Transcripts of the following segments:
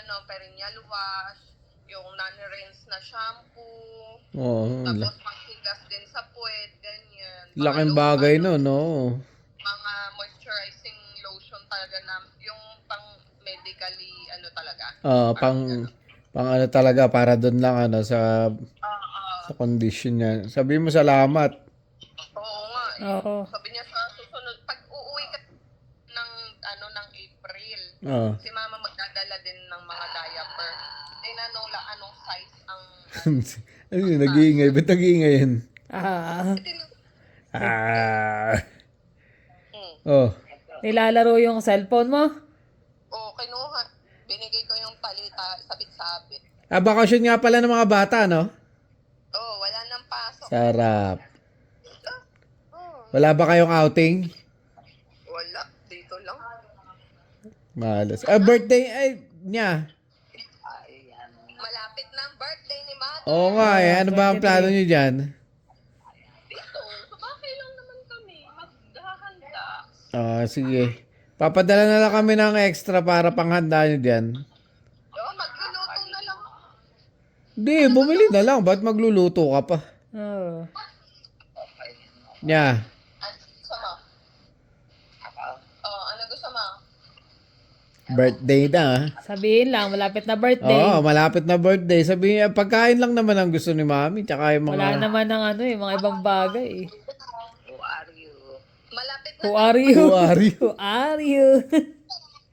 perennial wash, yung non-rinse na shampoo, Oo, tapos panghigas din sa puwet, ganyan. laking bagay no, no? Mga moisturizing lotion talaga na yung pang medically talaga. Pang ano talaga, para doon lang sa condition niya. Sabi mo salamat. Oo nga eh. Oo. Sabi niya sa susunod, pag uuwi ka ng ng April, Oo. si Mama magdadala din ng mga diaper. Tinanong lang anong size ang Ano yun, nag-iingay? Ba't nag-iingay yan? Mm. Oh. Nilalaro yung cellphone mo? Oo, kinuha. Binigay ko yung palita, sabit-sabit. Bakasyon nga pala ng mga bata, no? Oo, wala nang pasok. Sarap. Oo, Wala ba kayong outing? wala. Dito lang. Malas. Birthday niya. Malapit na ang birthday ni Mother. Oo nga eh. Ano ba ang plano niyo dyan? Dito, sa bahay lang naman kami. Maghahanda. Sige. Papadala na lang kami ng extra para panghanda niyo dyan. Oo, magluluto na lang. Hindi, bumili na lang. Ba't magluluto ka pa? Oo. Nya. Ano gusto mo? Ano gusto mo? Birthday na. Sabihin lang, malapit na birthday. Oo, malapit na birthday. Sabihin niya, pagkain lang naman ang gusto ni Mami. Tsaka yung Wala mga... naman ng mga ibang bagay. Malapit na. Who are you? Who are you? Who are you?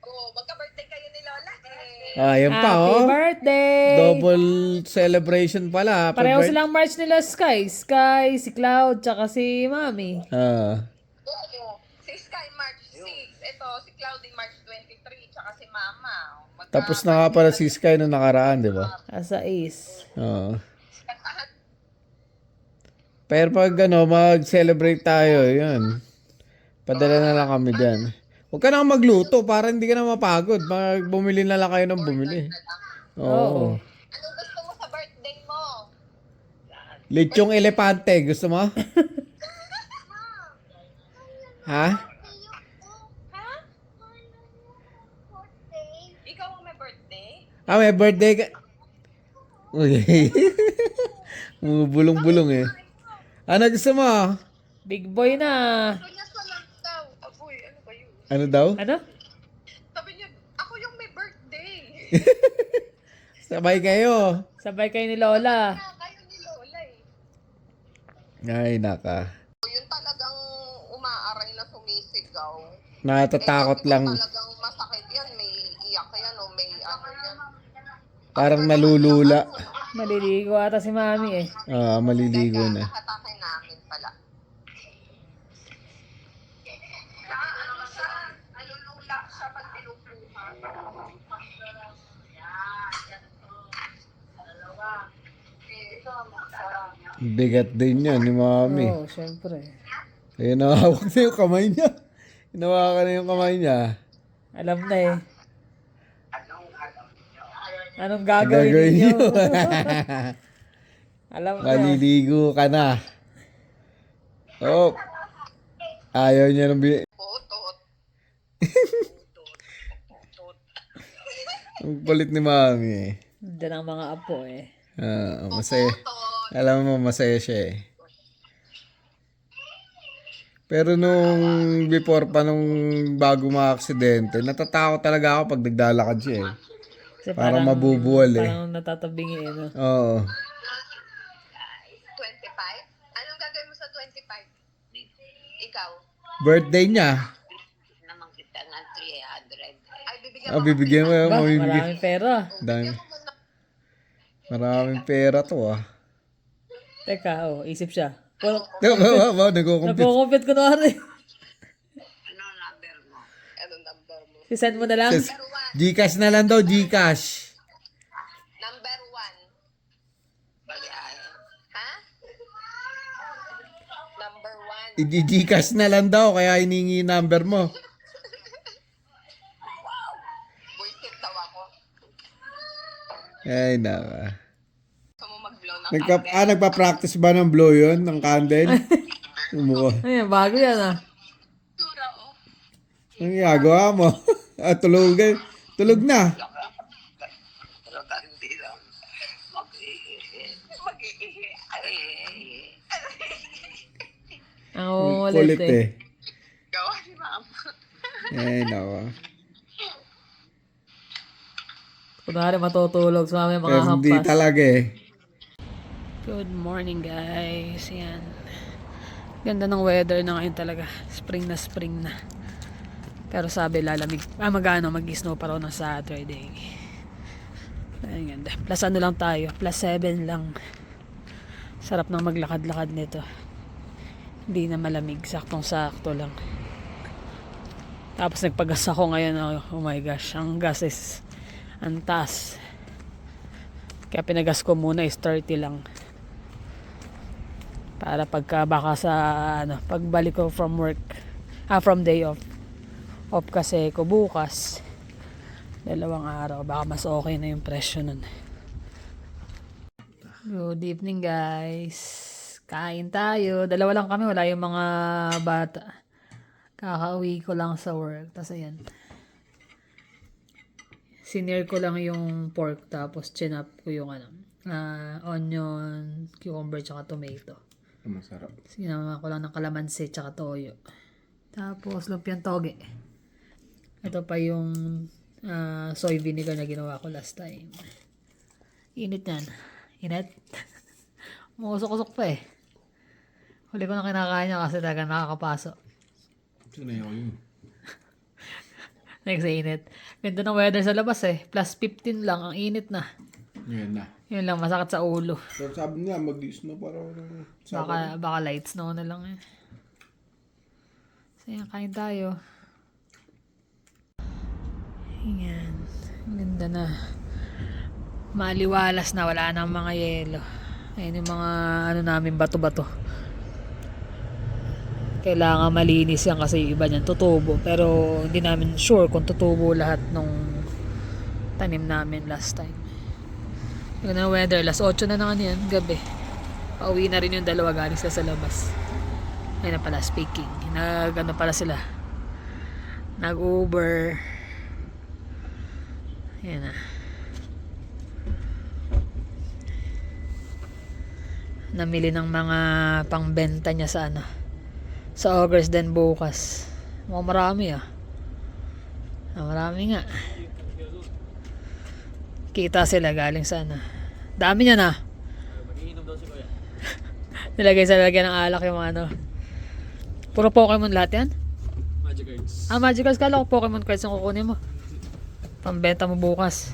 Oo, magka-birthday kayo ni Lola eh. Yan pa, Happy oh. birthday! Double celebration pala. Happy Pareho birth- silang March nila Sky. Sky, si Cloud, tsaka si Mami. Oo. Si Sky March 6. Ito, si Cloudy March 23. Tsaka si Mama. Tapos na nga pala si Sky nung nakaraan, di ba? Asa is. Oo. Pero pag mag-celebrate tayo, yun. Padala na lang kami dyan. Huwag ka na magluto para hindi ka na mapagod. Bumili na lang kayo ng bumili. Oo. Anong gusto mo sa birthday mo? Lechong elepante, gusto mo? Ha? Ha? Ikaw ang may birthday? May birthday ka. Uy. Bulong-bulong eh. Ano gusto mo? Big boy na. Sabi niya sa lang daw. Aboy, ano ba yun? Ano daw? Ano? Sabi niya, ako yung may birthday. Sabay kayo. Sabay kayo ni Lola. Kayo ni Lola eh. Ay, naka. Yun talagang umaaray na sumisigaw. Natatakot lang. Talagang masakit yan. May iyak yan o may ano yan. Parang nalulula. Maliligo ata si Mami eh. Maliligo na. Hatakin namin pala. Ano siya? Nalulula siya pag pinupuha. Bigat din yan ni Mami. Oo, syempre. Ayun, nahawak na yung kamay niya. Hinawakan na yung kamay niya. Alam na eh. Anong gagawin niyo? Alam na. Maliligo ka na. Oh. Ayaw niya ng Putot. Ang kulit ni Mami eh. Diyan ang mga apo eh. Masaya. Alam mo, masaya siya eh. Pero nung before pa nung bago mga-aksidente, natatakot talaga ako pag naglalakad siya eh. Kasi Parang mabubuwal eh. Parang natatabingi eh. No? Oo. 25? Anong gagawin mo sa 25? Ikaw? Birthday niya. Naman kita ng 300. Ay, bibigyan Bibigyan mo. Ba, Mamibigyan. maraming pera. Dami. Maraming pera to ah. Teka, isip siya. Well, Nagkukumpit. nagko-compute ko na rin. Anong number mo? I-send mo na lang. Gcash na lang daw, Gcash. Number 1. Ha? Number 1. I-Gcash na lang daw, kaya hiningi yung number mo. Buisit daw ako. Ay, naka. Gusto mo mag-blow ng Nagpa-practice ba ng blow yun? Ng candle? Umuha. Ayan, bago yan ah. tura, oh. Ang ginagawa mo? Tulog na. Mag-iihi. Ang Kulit ulit eh. Gawa ni mama. Eh, nako. Kunwari matutulog sa mamaya mga Pero hindi hampas. talaga eh. Good morning guys. Yan. Ganda ng weather na ngayon talaga. Spring na. Pero sabi lalamig. Mag-snow pa raw na Saturday. Ayun ganda. Plus ano lang tayo. Plus 7 lang. Sarap ng maglakad-lakad nito. Hindi na malamig. Saktong-sakto lang. Tapos nagpagas ako ngayon. Oh my gosh. Ang gas is ang taas. Kaya pinagas ko muna is 30 lang. Para pagka baka sa pagbalik ko from work. From day off. Off kasi ko bukas. 2 araw. Baka mas okay na yung presyo nun. Good evening guys. Kain tayo. 2 lang kami. Wala yung mga bata. Kakauwi ko lang sa work. Tapos ayan. Sinare ko lang yung pork. Tapos chinap ko yung onion, cucumber, tsaka tomato. Masarap. Sinama ko lang ng kalamansi tsaka toyo. Tapos lumpiang toge. Ito pa yung soy vinegar na ginawa ko last time. Init yan. Init. Musok-usok pa eh. Huli ko na kinakain niya kasi talaga nakakapaso. Sino yun? Next init. Ganda ng weather sa labas eh. Plus 15 lang. Ang init na. Yan na. Yun lang. Masakit sa ulo. Pero sabi niya, mag-snow para Baka light snow na lang eh. So yan, kain tayo. Yan. Ganda na. Maliwalas na. Wala nang mga yelo. Ayun yung mga namin bato-bato. Kailangan malinis yan kasi yung iba niyan tutubo. Pero hindi namin sure kung tutubo lahat nung tanim namin last time. Yung na weather. Last 8 na naman yan. Gabi. Pauwi na rin yung 2 galing sila sa labas. Ayun na pala speaking. Nag-ano pala sila. Nag-Uber. Ayan na. Namili ng mga pangbenta niya sa sa August din bukas. Mukhang marami marami nga. Kita sila galing sa dami niya na. Mag-iinom daw si Kuya. Nilagay sa lagyan ng alak yung puro Pokemon lahat yan? Magic cards. Magic cards. Kala ko Pokemon cards ang kukunin mo. Pambenta mo bukas.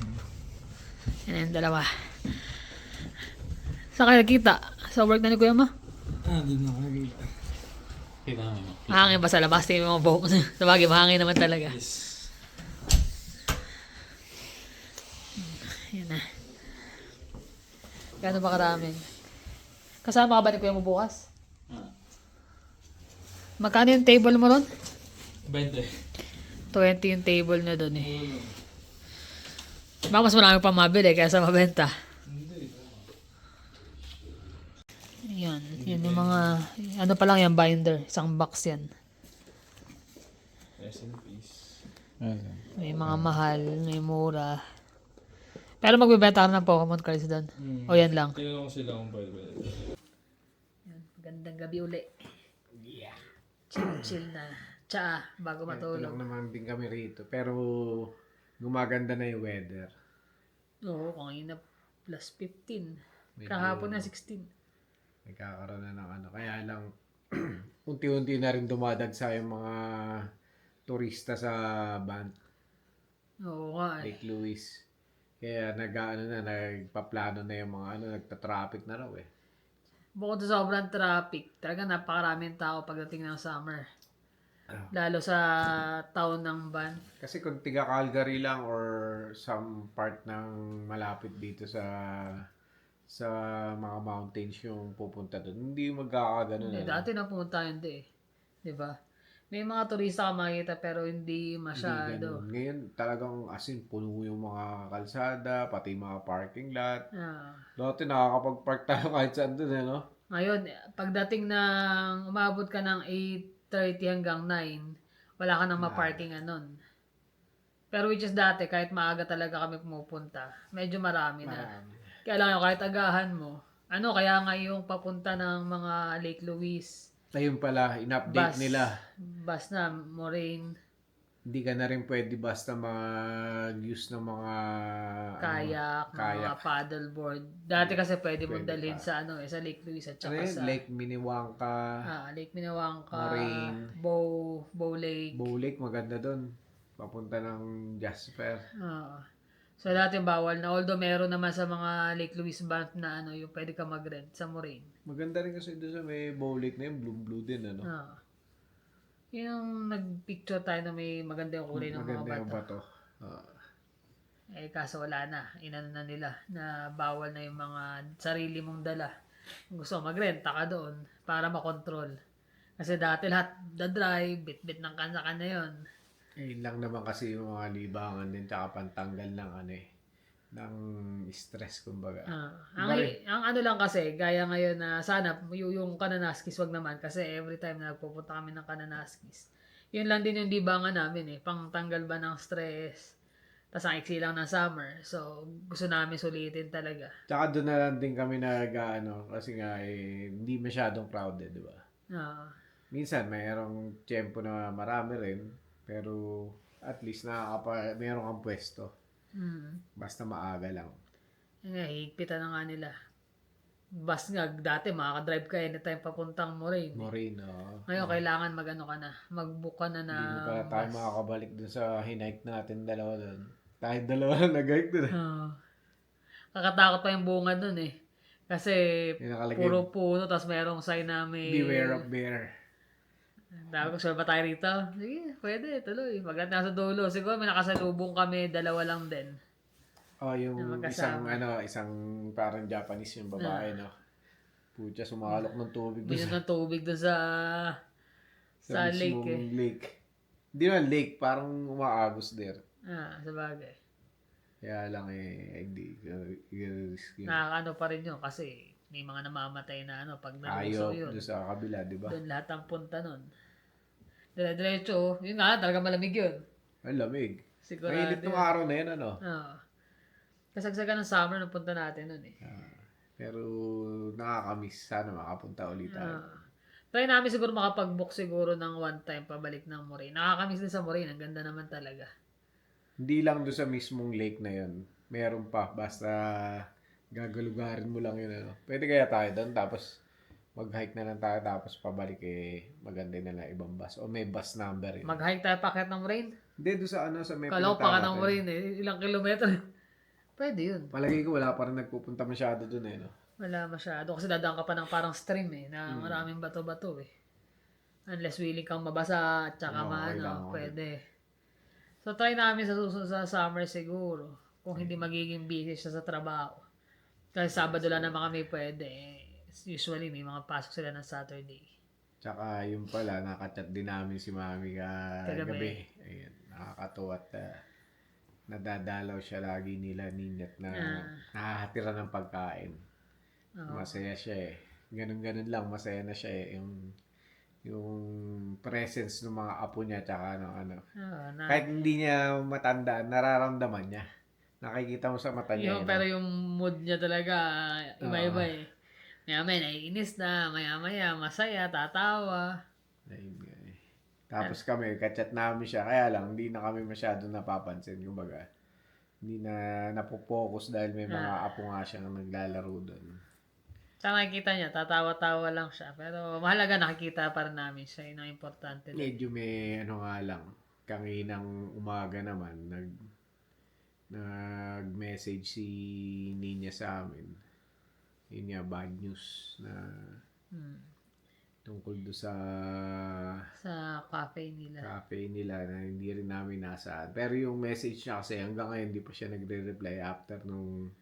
Yan yung 2. Saan kayo nagkita? Sa work na ni Kuya mo? Hindi na nakakita. Kailangan mo. Mahangin ba sa labas? Tingin mo mga buhok. Sabagay, mahangin naman talaga. Yes. Yan na. Gano'n ba karami? Kasama ka ba ni Kuya mo bukas? Magkano yung table mo ron? 20. 20 yung table na doon eh. Baka mas marami pang mabili kaysa mabenta. Yan. Yan yung mga... Ano pa lang yan, binder. Isang box yan. Rest in peace. May mga mahal, may mura. Pero magbibenta ka ng Pokemon cards doon. O yan lang. Tingnan ko sila kung pwede. Yan. Gandang gabi uli. Chill na. Tsaa, bago Ito matulog. lang naman din kami rito. Pero gumaganda na yung weather. Oo, kanina plus 15. Medyo- Kahapon na 16. Nagkakaroon na ng Kaya lang, unti-unti na rin dumadagsa yung mga turista sa Oo nga eh. Lake Louise. Kaya nagpaplano na yung mga nagta-traffic na raw eh. Bukod sa sobrang traffic, talaga napakaraming tao pagdating ng summer. Lalo sa town ng Ban. Kasi kung tiga Calgary lang or some part ng malapit dito sa mga mountains yung pupunta doon, hindi magkakagano Hindi, na. dati na pumunta yun di eh. Diba? May mga turista ka makikita pero hindi Hindi masyado. ganun. Ngayon talagang as in puno yung mga kalsada, pati mga parking lot. Ah. Dati nakakapag-park tayo kahit saan doon eh, no? Ngayon, pagdating ng umabot ka ng 8:30 hanggang 9, wala ka nang ma-parkingan nun. Pero which is dati, kahit maaga talaga kami pumupunta, medyo marami na. Marami. Kaya lang yung kahit agahan mo, kaya nga yung papunta ng mga Lake Louise, Ayun pala, in-update bus, nila. bus na, Moraine, Hindi ka na rin pwede basta mag-use ng mga kayak, mga kayak. paddleboard. Dati kasi pwede mong Pwede dalhin pa. sa sa Lake Louise at Ano saka yun? sa Lake Minnewanka, Lake Minnewanka, Moraine. Bow Lake. Bow Lake, maganda doon. Papunta ng Jasper. So dati bawal na, although meron naman sa mga Lake Louise Bank na yung pwede ka mag-rent sa Moraine. Maganda rin kasi doon sa may Bow Lake na yun, blue din, ano? Yung nag-picture tayo na may maganda yung kulay ng mga Maganda yung bato. bato. Kaso wala na. Inano na nila na bawal na yung mga sarili mong dala. Kung gusto mo magrenta ka doon para makontrol. Kasi dati lahat the-drive, bit-bit ng kanya-kanya yun. Yun lang naman kasi yung mga libangan din, tsaka pantanggal ng ng stress, kumbaga. Ang ano lang kasi, gaya ngayon na sana yung Kananaskis wag naman kasi every time na nagpupunta kami ng Kananaskis, yun lang din yung libangan namin pang tanggal ba ng stress. Tapos ang iksi lang ng summer. So, gusto namin sulitin talaga. Tsaka doon na lang din kami kasi nga hindi masyadong crowded, di ba? Minsan mayroong tiyempo na marami rin, pero at least meron kang pwesto. Basta maaga lang. Higpitan na nga nila. Bus nga, dati makakadrive ka anytime papuntang Moraine. Moraine, oo. Ngayon, kailangan mag-book ka na na Hindi na pala tayo makakabalik dun sa hinike natin dalawa dun. Tayo dalawa lang nag-hike dun. Kakatakot pa yung bunga dun Kasi Yung nakalagay, puro puno, tapos merong sign na may... beware of bear. Sabi ko, sure ba tayo rito? Sige, pwede, tuloy. Pagkat nasa dulo, siguro may nakasalubong kami, dalawa lang din. Yung Na magkasama. isang parang Japanese yung babae, no? Putya, sumakalok ng tubig doon Minum ng tubig doon sa lake mismong lake. Hindi naman lake, parang umaagos there. sa bagay. Kaya lang hindi risk yun. Nakakano pa rin yun kasi may mga namamatay na pag naluso Ayaw yun. doon sa kabila, di ba? Doon lahat ang punta nun. Diretso, yun nga, talaga malamig yun. Ang lamig. Sigurado Mainit ng araw na yun, ano? Kasagsagan ng summer nung punta natin nun Pero nakakamiss. Sana makapunta ulit tayo. Try namin siguro makapag-book siguro ng one time pabalik ng Moraine. Nakakamiss din sa Moraine. Ang ganda naman talaga. Hindi lang doon sa mismong lake na yun. Meron pa. Basta gagalugarin mo lang yun, ano? Pwede kaya tayo doon. Tapos mag-hike na lang tayo. Tapos pabalik maganda na lang ibang bus. O may bus number yun. Mag-hike tayo paket ng Moraine. Hindi, doon sa sa may Kala ko pinuntahan paket ng natin. Moraine Ilang kilometro. Pwede yun. Palagay ko wala pa rin nagpupunta masyado doon, no? Wala masyado. Kasi dadaan ka pa ng parang stream na maraming bato-bato Unless willing kang mabasa at saka kailangan ko. pwede. So try namin sa susunod sa summer siguro. Kung hindi magiging busy siya sa trabaho. Kasi Sabado lang naman kami pwede. Usually may mga pasok sila ng Saturday. Tsaka yung pala, nakachat din namin si Mami kagabi. Ayan, nakakatuwa at nadadalaw siya lagi nila ninat na nakahatira ng pagkain. Masaya siya Ganun-ganun lang, masaya na siya yung presence ng mga apo niya tsaka kahit hindi niya matandaan, nararamdaman niya. Nakikita mo sa mata niya. Pero yung mood niya talaga, iba-iba Maya-maya naiinis na, maya-maya masaya, tatawa. Ayun nga Tapos kami, kachat namin siya. Kaya lang, hindi na kami masyado napapansin. Kumbaga, hindi na napopokus dahil may mga apo nga siyang naglalaro doon. Sa nakikita niya, tatawa-tawa lang siya. Pero mahalaga nakikita pa rin namin siya. Yun ang importante. Medyo may nga lang. Kanginang umaga naman, nag-message si Nina sa amin. Yun nga, bad news na tungkol do sa cafe nila na hindi rin namin nasaan. Pero yung message niya kasi hanggang ngayon hindi pa siya nagre-reply after nung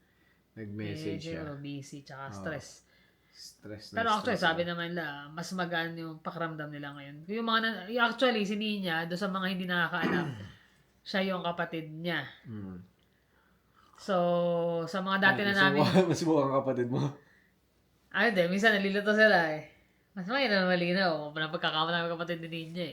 nag-message siya. Busy tsaka stress. Pero actually, sabi naman nila, mas magaan yung pakiramdam nila ngayon. Yung actually, si Nina, doon sa mga hindi nakakaalam, siya yung kapatid niya. So, sa mga dati na namin... Mas mukhang kapatid mo. Hindi. Minsan nalilito sila Mas may na malinaw. Napagkakama namin kapatid ni Ninja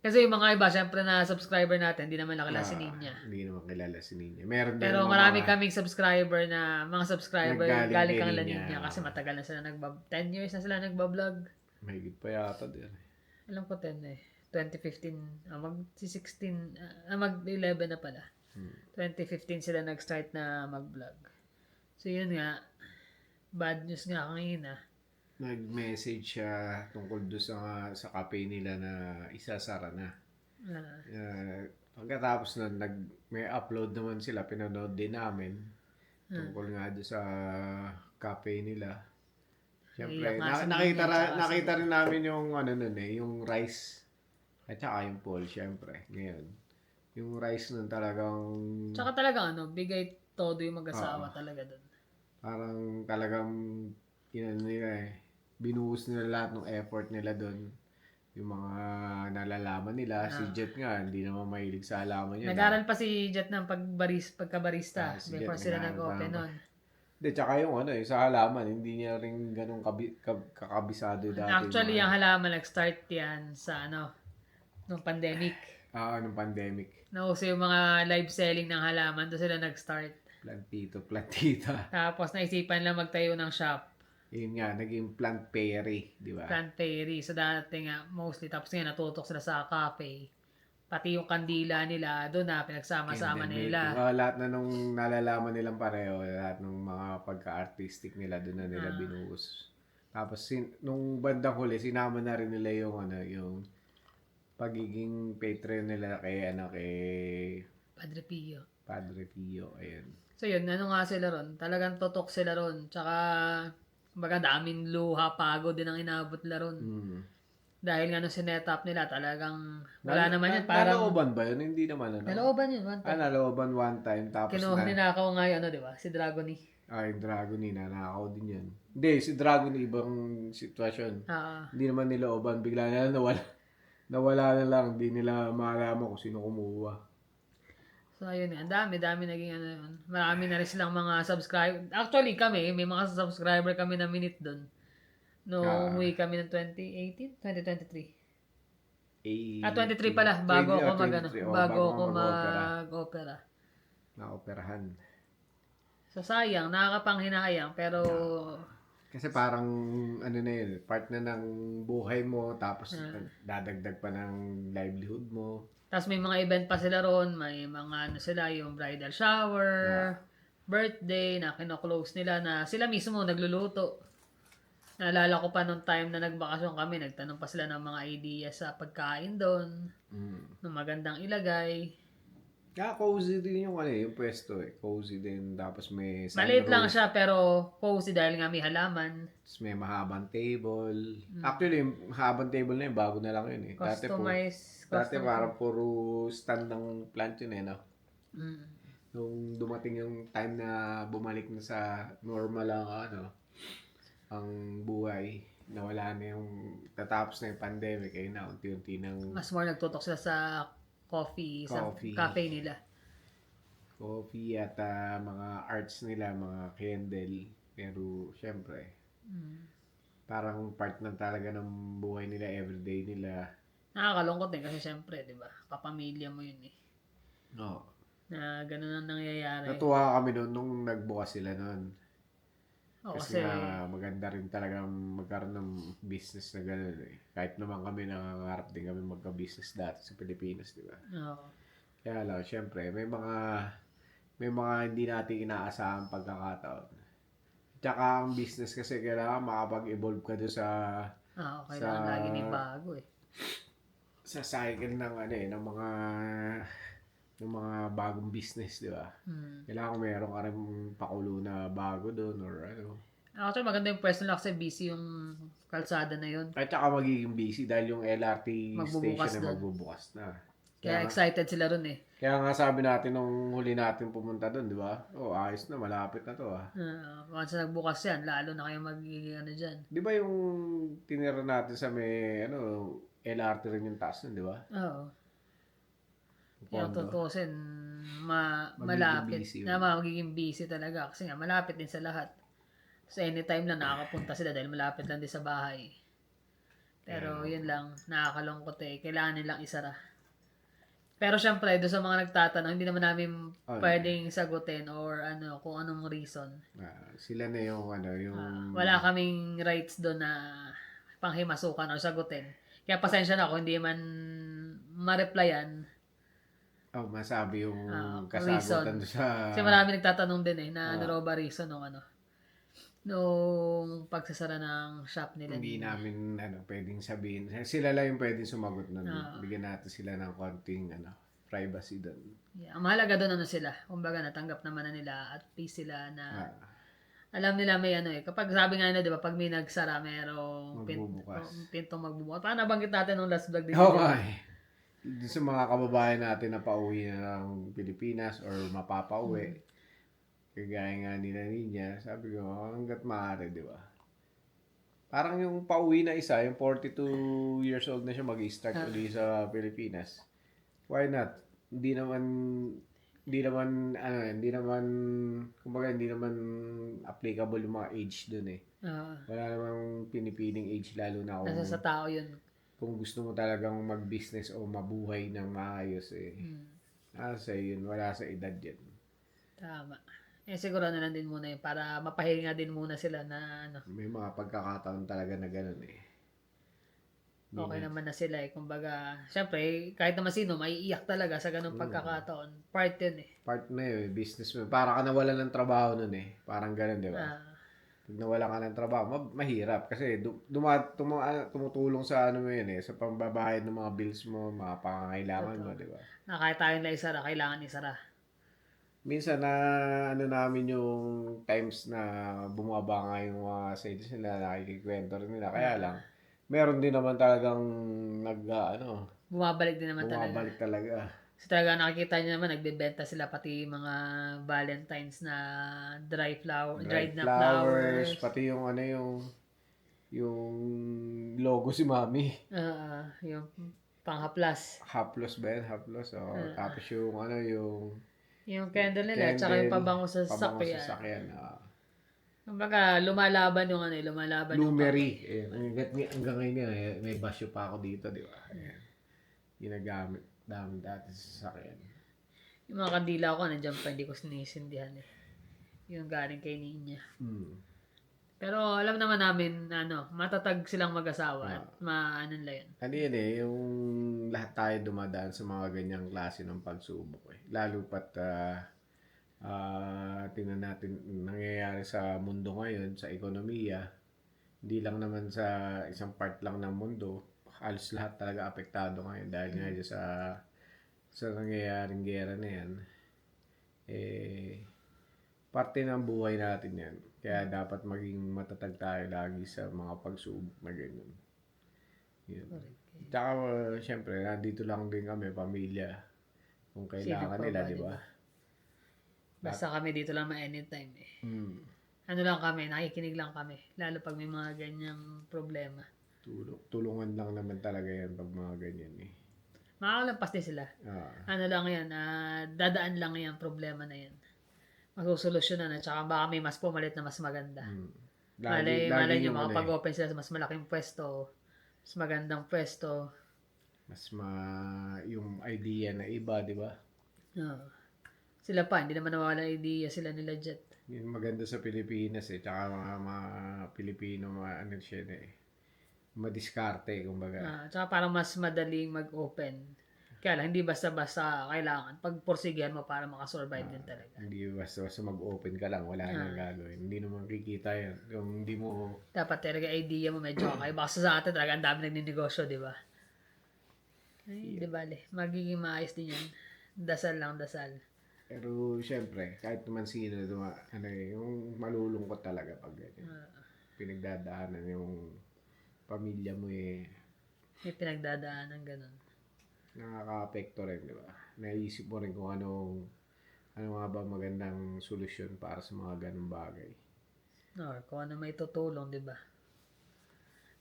Kasi yung mga iba, syempre na subscriber natin, hindi naman nakilala si Ninya. Hindi naman kilala si Ninya. Meron din Pero mga marami kaming subscriber na, mga subscriber Naggaling galing kay kang La Ninya. Niña kasi matagal na sila 10 years na sila nagbablog. Mahigit pa yata din. Alam ko 10 eh. 2015, mag-16, mag-11 na pala. 2015 sila nag-start na mag-vlog. So yun nga, bad news nga kanina. Nag-message siya tungkol doon sa cafe nila na isasara na. Pagkatapos nun, may upload naman sila, pinanood din namin. Tungkol nga doon sa cafe nila. Siyempre, Iyak nga si nakita, Ninya, tsaka nakita rin namin yung yung rice. At saka yung Paul, siyempre. Ngayon, yung rice nun talagang Tsaka talaga bigay todo yung mag-asawa talaga doon. parang talagang binuhos nila lahat ng effort nila doon. Yung mga nalalaman nila, si Jet nga, hindi naman mahilig sa halaman niya. Nag-aral pa si Jet ng pagka-barista Si before Jet sila nag-aaral nag-open pa. nun. Hindi, tsaka yung sa halaman, hindi niya rin ganun kakabisado dati. Actually, ang halaman nag-start yan sa nung pandemic. Nung pandemic. Nauso yung mga live selling ng halaman, doon sila nag-start. Plantita. Tapos naisipan lang magtayo ng shop. Yun nga, naging plant peri, di ba? Plant Fairy. So dati nga, mostly, tapos nga natutok sila sa cafe. Pati yung kandila nila, doon na pinagsama-sama nila. Lahat na nung nalalaman nilang pareho, lahat ng mga pagka-artistic nila, doon na nila binuhos. Tapos nung bandang huli, sinama na rin nila yung pagiging patron nila kay Padre Pio. Ayun. So yun, nga sila ron. Talagang totok sila ron. Tsaka, baga daming luha, pagod din ang inabot nila ron. Dahil nga nung sinetap nila, talagang wala naman yan. Parang, Nalooban ba yun? Hindi naman nalooban yun, one time. Nalooban one time. Tapos Kinuha ninakaw nga yun, di ba? Si Dragony. yung Dragon nanakaw din yan. Hindi, si Dragon ibang sitwasyon. Hindi naman nilooban. Bigla na lang nawala. Nawala na lang. Hindi nila malaman kung sino kumuha. So, ayun yan. Dami naging yun. Marami na rin silang mga subscriber. Actually, kami, may mga subscriber kami na minute doon. Umuwi kami ng 2018? 2023. 23 pala. Bago ako bago ako mag-opera. Na-operahan. So, sayang. Nakakapanghinayang. Pero, Kasi parang, na yun, part na ng buhay mo, tapos dadagdag pa ng livelihood mo. tapos may mga event pa sila ron. May mga sila, yung bridal shower, birthday, na kino-close nila na sila mismo nagluluto. Naalala ko pa nung time na nagbakasyon kami, nagtanong pa sila ng mga ideas sa pagkain doon. Ng magandang ilagay. Cozy din yung yung pwesto Cozy din. Tapos may Maliit lang sunroof. siya pero cozy dahil nga may halaman. Tapos may mahabang table. Actually, yung mahabang table na yun, bago na lang yun Customize. Dati parang puro stand ng plant yun no? Nung dumating yung time na bumalik na sa normal ang buhay, nawala na yung tatapos na yung pandemic, na unti-unti nang Mas more nagtutok sila sa coffee. Sa cafe nila. Coffee at mga arts nila, mga candle. Pero syempre, parang part na talaga ng buhay nila, everyday nila. Nakakalungkot din kasi syempre, di ba? Kapamilya mo yun No. Na ganun ang nangyayari. Natuwa kami noon nung nagbukas sila noon. Kasi Nga, maganda rin talagang magkaroon ng business na gano'n Kahit naman kami nangangarap din kami magka-business dati sa Pilipinas, di ba? Kaya lang, syempre, may mga hindi natin inaasahang pagkakataon. Tsaka ang business kasi kailangan makapag-evolve ka doon kailangan lagi may bago sa cycle ng ng mga bagong business, di ba? Kailangan meron ka rin pakulo na bago doon or Actually, maganda yung pwesto nila kasi busy yung kalsada na yun. At saka magiging busy dahil yung LRT Magbubukas station doon. ay magbubukas na. Kaya excited sila ron Kaya nga sabi natin nung huli natin pumunta doon, di ba? Ayos na, malapit na to Once na nagbukas yan, lalo na kayo magiging dyan. Di ba yung tinira natin sa may LRT rin yung taas nun, di ba? Oo. Kaya Pondo. tutusin, malapit. busy Magiging busy talaga. Kasi nga, malapit din sa lahat. So, anytime lang nakakapunta sila dahil malapit lang din sa bahay. Pero yun lang, nakakalungkot eh. Kailangan nilang isara. Pero syempre, doon sa mga nagtatanong, hindi naman namin pwedeng sagutin or ano, kung anong reason. Sila na yung Wala kaming rights doon na panghimasukan or sagutin. Kaya pasensya na kung hindi man ma-replyan. masabi yung Reason. kasagutan doon sa... Kasi marami nagtatanong din eh, na ano raw ba reason nung ano, nung pagsasara ng shop nila. Hindi namin pwedeng sabihin. Sila lang yung pwedeng sumagot nun. Bigyan natin sila ng konting privacy doon. Yeah, ang mahalaga doon ano sila. Kumbaga natanggap naman na nila at peace sila na alam nila may ano eh. Kapag sabi nga nila, di ba, pag may nagsara, merong pintong magbubukas. Paano nabanggit natin nung last vlog din? Doon sa mga kababayan natin na pauwi na ng Pilipinas or mapapauwi. Kagaya nga nila niya, sabi ko, hanggat maaari, di ba? Parang yung pauwi na isa, yung 42 years old na siya mag-start uli sa Pilipinas. Why not? Hindi naman applicable yung mga age dun eh. Wala namang pinipiling age, lalo na kung Nasa sa tao yun. Kung gusto mo talagang mag-business o mabuhay ng maayos eh. Nasa yun, wala sa edad yan. Tama. Siguro na lang din muna yun para mapahinga din muna sila na ano. May mga pagkakataon talaga na gano'n eh. Okay naman na sila eh. Kumbaga, syempre, kahit naman sino, maiiyak talaga sa ganung pagkakataon. Part yun eh. Part na yun, business mo. Para ka nawalan ng trabaho nun eh. Parang gano'n, di ba? Pag nawalan ka ng trabaho, mahirap. Kasi tumutulong sa ano mo yun eh. Sa pambabayad ng mga bills mo, mga pangangailangan mo, di ba? Na kahit tayo na isara, kailangan isara. Minsan na namin yung times na bumaba nga yung mga sales nila, nakikikwento rin nila. Kaya lang, meron din naman talagang bumabalik din naman talaga. So talaga nakikita niyo naman, nagbebenta sila pati mga Valentine's na dried na flowers. Pati yung yung logo si Mami. Yung pang-haplas. Haplos ba yan? Haplos. Tapos yung candle nila, tsaka yung pabango sa sasakyan. Kumbaga, lumalaban yung Lumery. Hanggang ngayon nga, may basyo pa ako dito, di ba? Ginagamit namin dati sa sasakyan. Yung mga kandila ko, nandiyan pa, hindi ko sinisindihan eh. Yung galing kay Ninya. Pero alam naman namin, matatag silang mag-asawa at maano nila yun. Ano yun eh, yung lahat tayo dumadaan sa mga ganyang klase ng pagsubok eh. Lalo pat tingnan natin nangyayari sa mundo ngayon, sa ekonomiya. Hindi lang naman sa isang part lang ng mundo. Halos lahat talaga apektado ngayon dahil nga sa nangyayaring gera na yan. Parte ng buhay natin yan. Kaya dapat maging matatag tayo lagi sa mga pagsubok na ganyan. Yun. Tsaka syempre, nandito lang din kami, pamilya. Kung kailangan nila, di ba? Basta kami dito lang ma-anytime eh. Ano lang kami, nakikinig lang kami. Lalo pag may mga ganyang problema. Tulungan lang naman talaga yan pag mga ganyan eh. Makakalampas din sila. Ano lang yan, dadaan lang yan, problema na yan. Masusolusyonan at saka baka may mas pumalit na mas maganda. Malay nyo makapag-open sila sa mas malaking pwesto, mas magandang pwesto. Yung idea na iba, di ba? Sila pa, hindi naman nawala idea sila nila Jet. Yung maganda sa Pilipinas eh, tsaka mga Pilipino, madiskarte, kumbaga. Tsaka parang mas madaling mag-open. Kaya lang, hindi basta-basta kailangan. Pagporsigihan mo para makasurvive din talaga. Hindi basta-basta mag-open ka lang, wala nang gagawin. Hindi naman kikita yan. Yung hindi mo... Dapat talaga idea mo medyo kakay. Baka sa atin talaga ang dami nagninegosyo, di ba? Ay, di bale. Magiging maayos din yan. Dasal lang, dasal. Pero syempre, kahit naman sino, yung malulungkot talaga pag ganyan. Pinagdadaanan yung pamilya mo eh. May pinagdadaanan ganun. Nakaka-apekto rin, di ba? Naisip mo rin kung ano nga ba magandang solusyon para sa mga ganung bagay. Or kung ano may tutulong, di ba?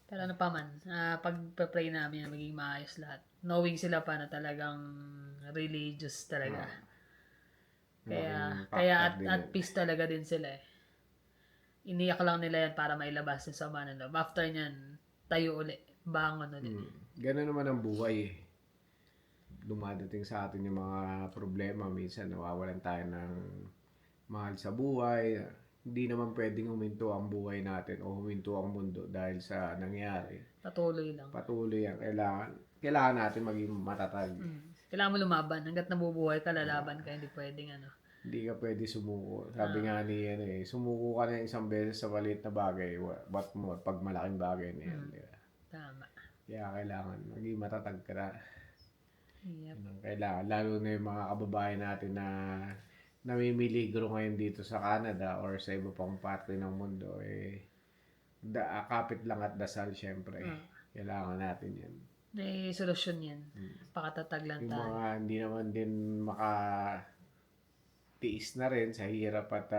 Pero ano pa man, pag-pray namin na maging maayos lahat. Knowing sila pa na talagang religious talaga. Kaya at peace talaga din sila eh. Iniyak lang nila yan para mailabas yung sama ng loob. After nyan, tayo uli. bangon ulit. Ganun naman ang buhay eh. Dumadating sa atin yung mga problema. Minsan nawawalan tayo ng mahal sa buhay. Hindi naman pwedeng huminto ang buhay natin o huminto ang mundo dahil sa nangyari. Patuloy lang. Patuloy ang kailangan natin maging matatag. Kailangan mo lumaban. Hanggat nabubuhay ka, lalaban ka. Hindi pwedeng Hindi ka pwede sumuko. Sabi nga ni sumuko ka na isang beses sa maliit na bagay. What more pag malaking bagay na yan. Di ba? Tama. Kaya kailangan maging matatag ka na. Yep. Yun ang kailangan. Lalo na yung mga kababayan natin na namimiligro ngayon dito sa Canada or sa iba pang parte ng mundo. Kapit lang at dasal syempre. Kailangan natin yan. May solusyon yan. Pakatatag lang Yung tayo. mga hindi naman din makatiis na rin sa hirap at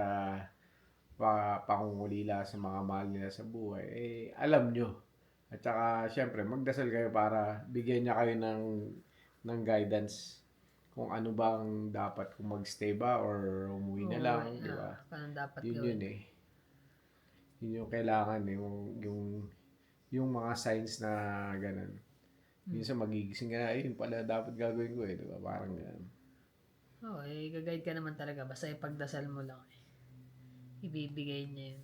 pangungulila sa mga mahal nila sa buhay, alam nyo. At saka, syempre, magdasal kayo para bigyan niya kayo ng guidance kung ano bang dapat, kung magstay ba or umuwi na lang, di ba? Paano dapat Yun gawin? Yun yung kailangan, yung mga signs na ganun. Minsan magigising ka na, yun pala dapat gagawin ko di ba? Parang ganun. Gagayad ka naman talaga. Basta ipagdasal mo lang ibibigay niya yun.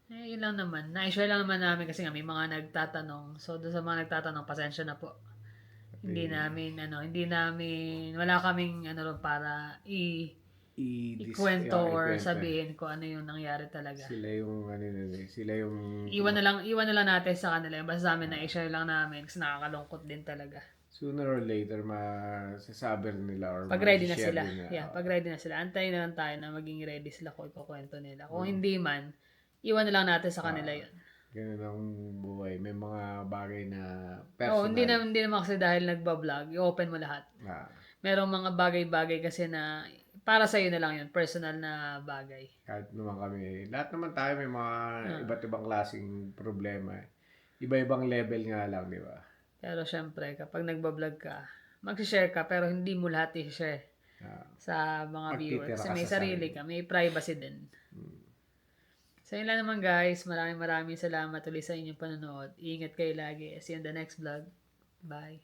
Yun lang naman. Na-share lang naman namin kasi nga may mga nagtatanong. So, doon sa mga nagtatanong, pasensya na po. Hindi namin, wala kaming, para ikwento or sabihin ko ano yung nangyari talaga. Sila yung Iwan na lang natin sa kanila. Basta sa amin na-share lang namin kasi nakakalungkot din talaga. sooner or later masasabi nila or Pag ready na ma-share sila. nila. Yeah, pag ready na sila. Antayin na lang tayo na maging ready sila kung ikukwento nila. Kung hindi man, iwan na lang natin sa kanila yun. Ganun ang buhay. May mga bagay na personal. Hindi naman kasi dahil nagbablog, i-open mo lahat. Merong mga bagay-bagay kasi na para sa iyo na lang yun, personal na bagay. Kahit naman kami, lahat naman tayo may mga iba't ibang klaseng problema. Iba-ibang level nga lang, di ba? Pero syempre, kapag nagbablog ka, mag-share ka pero hindi mo lahat i-share sa mga viewers. Kasi may sarili ka, may privacy din. So yun lang naman guys, maraming salamat ulit sa inyong panonood. Ingat kayo lagi. See you in the next vlog. Bye.